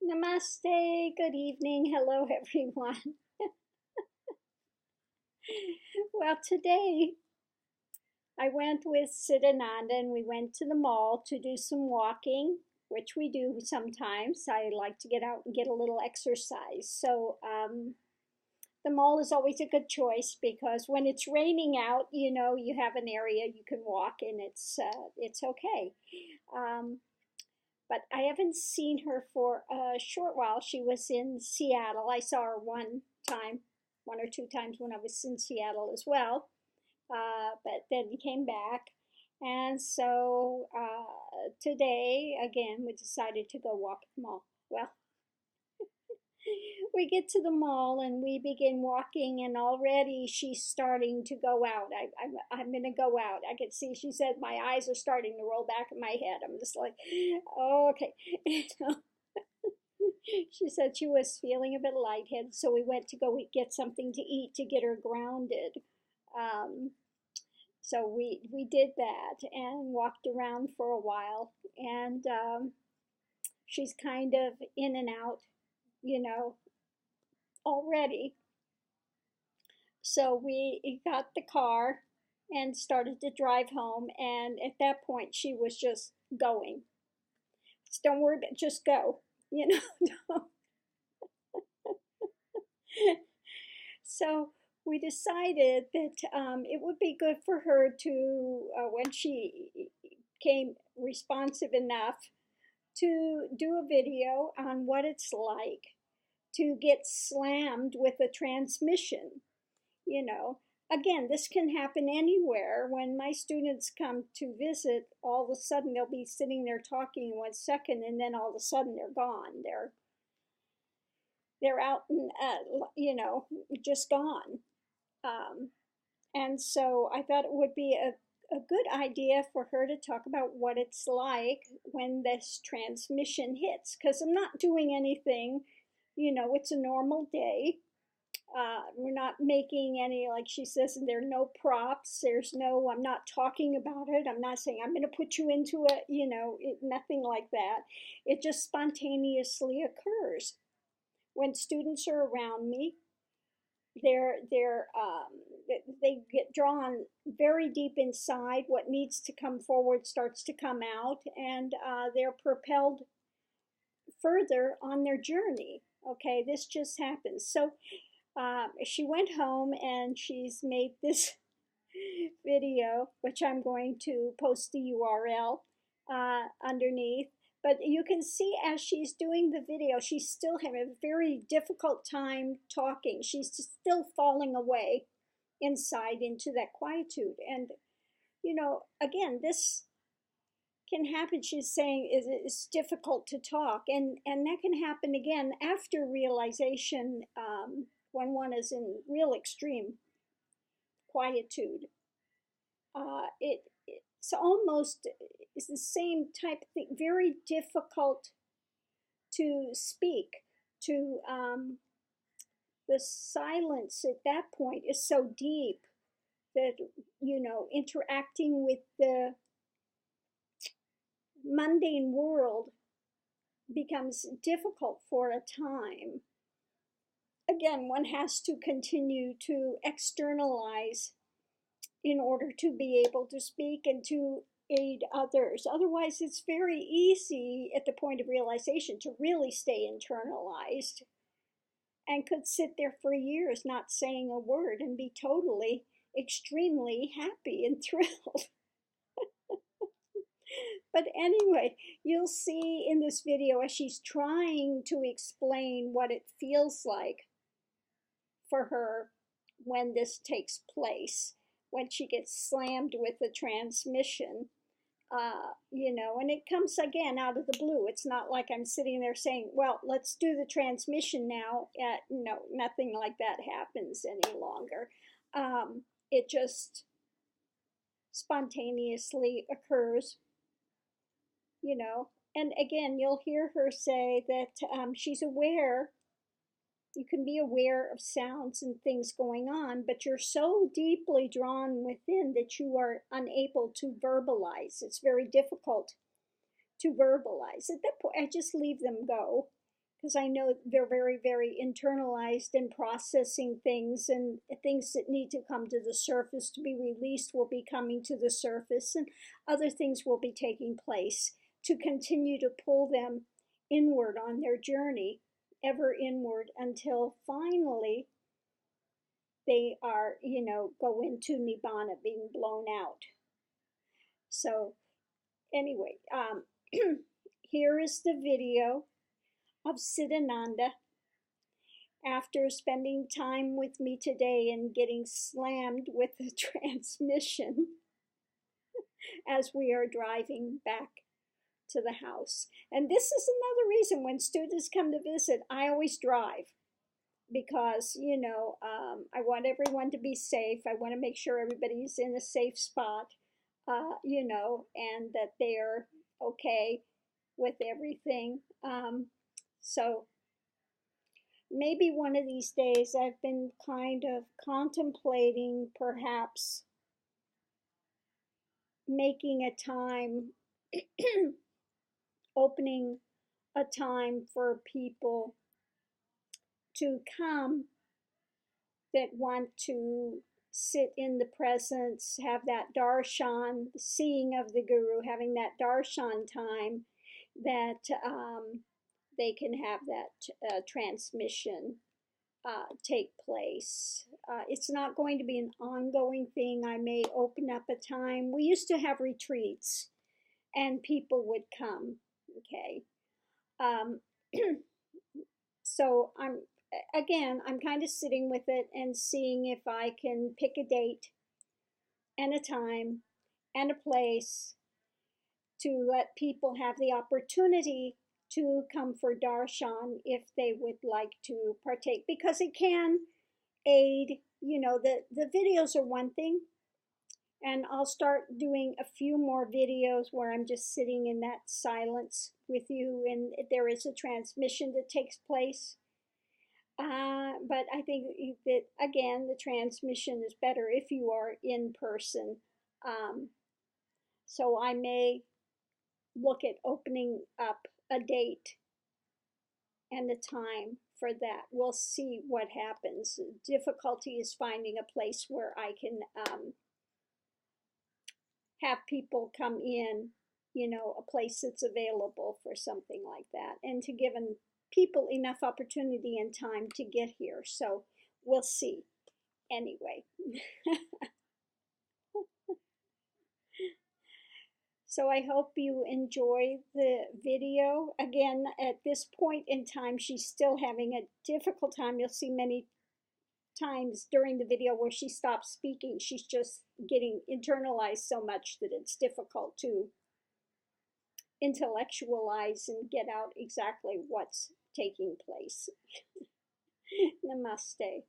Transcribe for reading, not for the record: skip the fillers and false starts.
Namaste, good evening, hello everyone. Well, today I went with Siddhananda and we went to the mall to do some walking, which we do sometimes. I like to get out and get a little exercise. The mall is always a good choice because when it's raining out, you have an area you can walk in. It's okay. Um, but I haven't seen her for a short while. She was in Seattle. I saw her time, one or two times when I was in Seattle as well. But then he came back. And so today, again, we decided to go walk at the mall. Well, we get to the mall and we begin walking, and already she's starting to go out. I'm going to go out. I can see, she said, my eyes are starting to roll back in my head. I'm just like, oh, okay. She said she was feeling a bit lightheaded, so we went to go get something to eat to get her grounded. Um, so we did that and walked around for a while, and she's kind of in and out, you know, already. So we got the car and started to drive home, and at that point she was just going. Just don't worry about it, just go, you know. So we decided that it would be good for her to, when she came responsive enough, to do a video on what it's like to get slammed with a transmission. You know, again, this can happen anywhere. When my students come to visit, all of a sudden they'll be sitting there talking 1 second, and then all of a sudden they're gone. They're out and just gone. Um, and so I thought it would be a good idea for her to talk about what it's like when this transmission hits, because I'm not doing anything. It's a normal day. We're not making any, like she says, and there are no props. I'm not talking about it. I'm not saying I'm going to put you into it, nothing like that. It just spontaneously occurs. When students are around me, they get drawn very deep inside. What needs to come forward starts to come out, and they're propelled further on their journey. Okay, this just happens. So she went home and she's made this video, which I'm going to post the URL underneath. But you can see as she's doing the video, she's still having a very difficult time talking. She's still falling away inside into that quietude. And, again, this can happen. She's saying it's difficult to talk. And that can happen again after realization, when one is in real extreme quietude. It's almost, it's the same type of thing, very difficult to speak, to the silence at that point is so deep that, interacting with the mundane world becomes difficult for a time. Again, one has to continue to externalize in order to be able to speak and to aid others. Otherwise, it's very easy at the point of realization to really stay internalized and could sit there for years not saying a word and be totally, extremely happy and thrilled. But anyway, you'll see in this video as she's trying to explain what it feels like for her when this takes place, when she gets slammed with the transmission, and it comes again out of the blue. It's not like I'm sitting there saying, well, let's do the transmission now. No, nothing like that happens any longer. It just spontaneously occurs, and again, you'll hear her say that she's aware. You can be aware of sounds and things going on, but you're so deeply drawn within that you are unable to verbalize. It's very difficult to verbalize. At that point, I just leave them go because I know they're very, very internalized and processing things, and things that need to come to the surface to be released will be coming to the surface, and other things will be taking place to continue to pull them inward on their journey, ever inward, until finally they are, go into nibbana, being blown out. So anyway, here is the video of Siddhananda after spending time with me today and getting slammed with the transmission as we are driving back to the house. And this is another reason when students come to visit, I always drive, because I want everyone to be safe. I want to make sure everybody's in a safe spot, and that they're okay with everything. So maybe one of these days I've been kind of contemplating perhaps making a time, opening a time for people to come that want to sit in the presence, have that darshan, the seeing of the guru, having that darshan time, that they can have that transmission take place. It's not going to be an ongoing thing. I may open up a time. We used to have retreats and people would come, okay? So I'm kind of sitting with it and seeing if I can pick a date and a time and a place to let people have the opportunity to come for darshan if they would like to partake, because it can aid, the videos are one thing, and I'll start doing a few more videos where I'm just sitting in that silence with you and there is a transmission that takes place. But I think that, again, the transmission is better if you are in person. So I may look at opening up a date and a time for that. We'll see what happens. Difficulty is finding a place where I can have people come in, a place that's available for something like that, and to give people enough opportunity and time to get here. So we'll see. Anyway. So I hope you enjoy the video. Again, at this point in time, she's still having a difficult time. You'll see many times during the video where she stops speaking. She's just getting internalized so much that it's difficult to intellectualize and get out exactly what's taking place. Namaste.